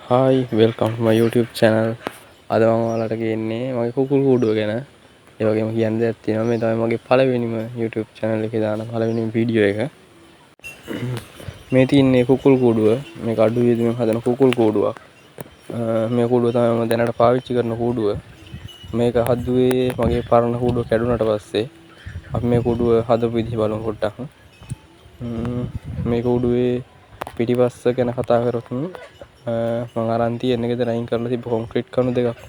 Hi, welcome to my YouTube channel. අද මම ඔයාලට කියන්නේ මගේ කුකුල් කූඩුව ගැන. ඒ වගේම කියන්න දෙයක් තියෙනවා. මේ තමයි මගේ පළවෙනිම YouTube channel එකේ දාන පළවෙනිම වීඩියෝ එක. මේ තියන්නේ කුකුල් කූඩුව. මේක අඩු වියදමින් හදන කුකුල් කූඩුවක්. මේ කූඩුව තමයි මම දැනට පාවිච්චි කරන කූඩුව. මේක හදුවේ මගේ පරණ කූඩුව කැඩුනට පස්සේ. අපි මේ කූඩුව හදපු විදිහ බලමු පොඩ්ඩක්. මේ කූඩුවේ පිටිපස්ස ගැන කතා කරොත් මම අරන් තියෙන ගෙදර අයින් කරලා තිබ්බ කොන්ක්‍රීට් කණු දෙකක්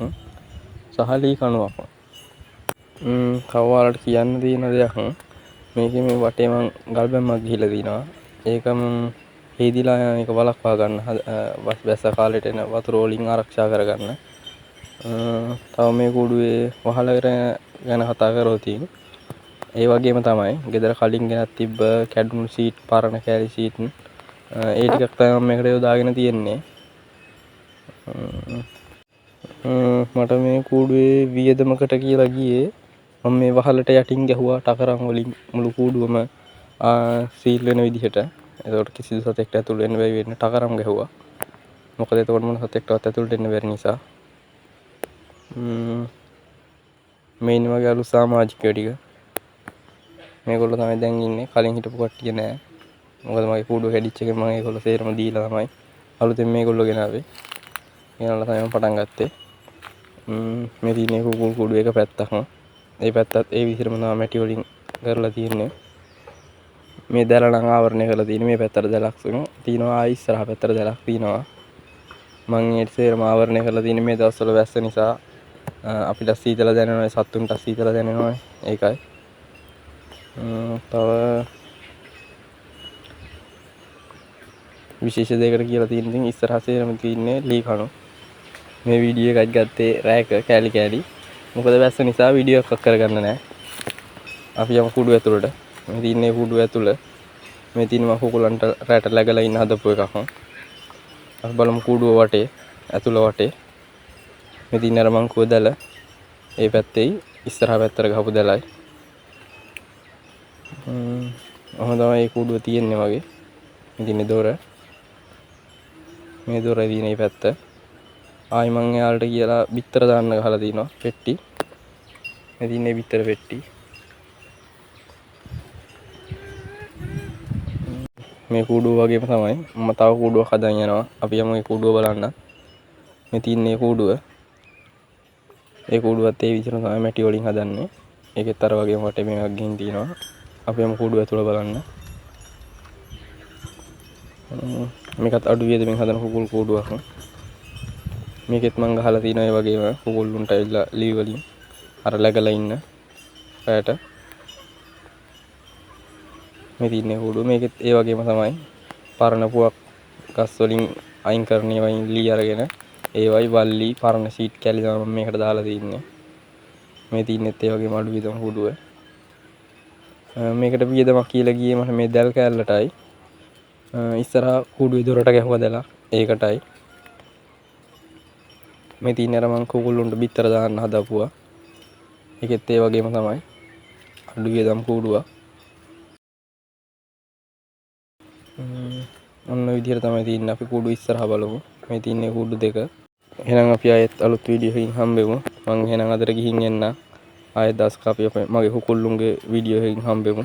සහ ලී කණුවක්. කවවාලට කියන්න තියෙන දෙයක් මේකේ මේ වටේ මම ගල් බැම්මක් ගිහිලා තිනවා. ඒක හේදිලා යන එක වළක්වා ගන්න වැස්ස කාලෙට එන වතුර වලින් ආරක්ෂා කරගන්න. තව මේ කූඩුවේ වහල ගැන කතා කරොත් ඒ වගේම තමයි ගෙදර කලින් ගෙනත් තිබ්බ කැඩුණු සීට් පරණ කෑලි සීට් ඒ ටිකක් තමයි මේකට යොදාගෙන තියෙන්නේ. මට මේ කූඩුවේ වියදමකට කියලා ගියේ මම මේ වහලට යටින් ගැහුවා ටකරන් වලින් මුළු කූඩුවම සීල් වෙන විදිහට. ඒකට කිසිදු සතෙක්ට ඇතුල් වෙන්න බැරි වෙන්න ටකරන් ගැහුවා. මොකද එතකොට මොන සතෙක්ටවත් ඇතුළට එන්න බැරි නිසා. මේ ඉන්නේ මගේ අලුත් සමාජිකයෝ ටික. මේගොල්ලෝ තමයි දැන් ඉන්නේ. කලින් හිටපු කට්ටිය නෑ. මොකද මගේ කූඩුව කැඩිච්ච එකෙන් මම ඒගොල්ලෝ සේරම දීලා තමයි අලුතෙන් මේගොල්ලෝ ගෙනාවේ. ගෙනල්ලා තමයි මම පටන් ගත්තේ. මේ තියෙන්නේ කුකුල් කූඩුව එක පැත්තක්. ඒ පැත්තත් ඒ විදිහටම තමයි මැටි වලින් කරලා තියෙන්නේ. මේ දැල නම් ආවරණය කරලා තියෙන්නේ. මේ පැත්තට දැලක් තියෙනවා. ආයි ඉස්සරහ පැත්තට දැලක් තියෙනවා. මම ඒ සේරම ආවරණය කරලා තියෙන්නේ මේ දවස්වල වැස්ස නිසා අපිට සීතල දැනෙනවා. සත්තුන්ට සීතල දැනෙනවා. ඒකයි. තව විශේෂ දෙයකට කියලා තියෙන ඉතින් ඉස්සරහ සේරම තියෙන්නේ ලී කණු. මේ වීඩියෝ එකක් ගත්තේ රෑක කෑලි. මොකද වැස්ස නිසා වීඩියෝ එකක් කරගන්න නැහැ. අපි යමු කූඩුව ඇතුළට. මේ තියන්නේ කූඩුව ඇතුළ. මේ තියනවා කුකුලන්ට රැට läගලා ඉන්න හදපු එකක්. අපි බලමු කූඩුව වටේ ඇතුළ වටේ. මේ තියන අර මංකුව දැල. ඒ පැත්තේ ඉස්සරහා පැත්තට ගහපු දැලයි. ඔහොම තමයි මේ කූඩුව තියෙන්නේ වගේ. මේ තියන්නේ දොර. මේ දොර තියෙන මේ පැත්ත. ආයි මං එයාලට කියලා බිත්තර දාන්න ගහලා තිනවා පෙට්ටි. මේ තියන්නේ බිත්තර පෙට්ටි. මේ කූඩුව වගේම තමයි මම තව කූඩුවක් හදන් යනවා. අපි යමු මේ කූඩුව බලන්න. මේ තියන්නේ කූඩුව. ඒ කූඩුවත් ඒ විදිහටම තමයි මැටි වලින් හදන්නේ. ඒකෙත් අර වගේම වටේ මේකක් ගිහින් තියෙනවා. අපි යමු කූඩුව ඇතුළ බලන්න. මේකත් අඩු වියදමින් හදන කුකුල් කූඩුවක්. මේකෙත් මං ගහලා තියෙනවා ඒ වගේම කුකුල්ලුන්ට ඇවිල්ලා ලී වලින් අර läගලා ඉන්න රැට. මේ තියන්නේ කූඩුව. මේකෙත් ඒ වගේම තමයි පරණ පුවක් ගස් වලින් අයින් කරන ඒවායින් ලී අරගෙන ඒවයි වල්ලි පරණ සීට් කැලි තමයි මම මේකට දාලා තින්නේ. මේ තියන්නේත් ඒ වගේම අඩු වියදම කූඩුව. මේකට වියදමක් කියලා ගියේ මට මේ දැල් කෑල්ලටයි. ඉස්සරහා කූඩුවේ දොරට ගැහුවා දැලක්. ඒකටයි. මේ තියන්නේ අර මං කුකුල්ලුන්ට බිත්තර දාන්න හදපුවා. ඒකෙත් ඒ වගේම තමයි අඩු වියදම් කූඩුවක්. ඔන්න විදිහට තමයි තියන්නේ. අපි කූඩුව ඉස්සරහා බලමු. මේ තියන්නේ කූඩු දෙක. එහෙනම් අපි ආයෙත් අලුත් වීඩියෝ එකකින් හම්බෙමු. මං එහෙනම් අදට ගිහින් එන්න. ආයෙත් දවසක අපි මගේ කුකුල්ලුන්ගේ වීඩියෝ එකකින් හම්බෙමු.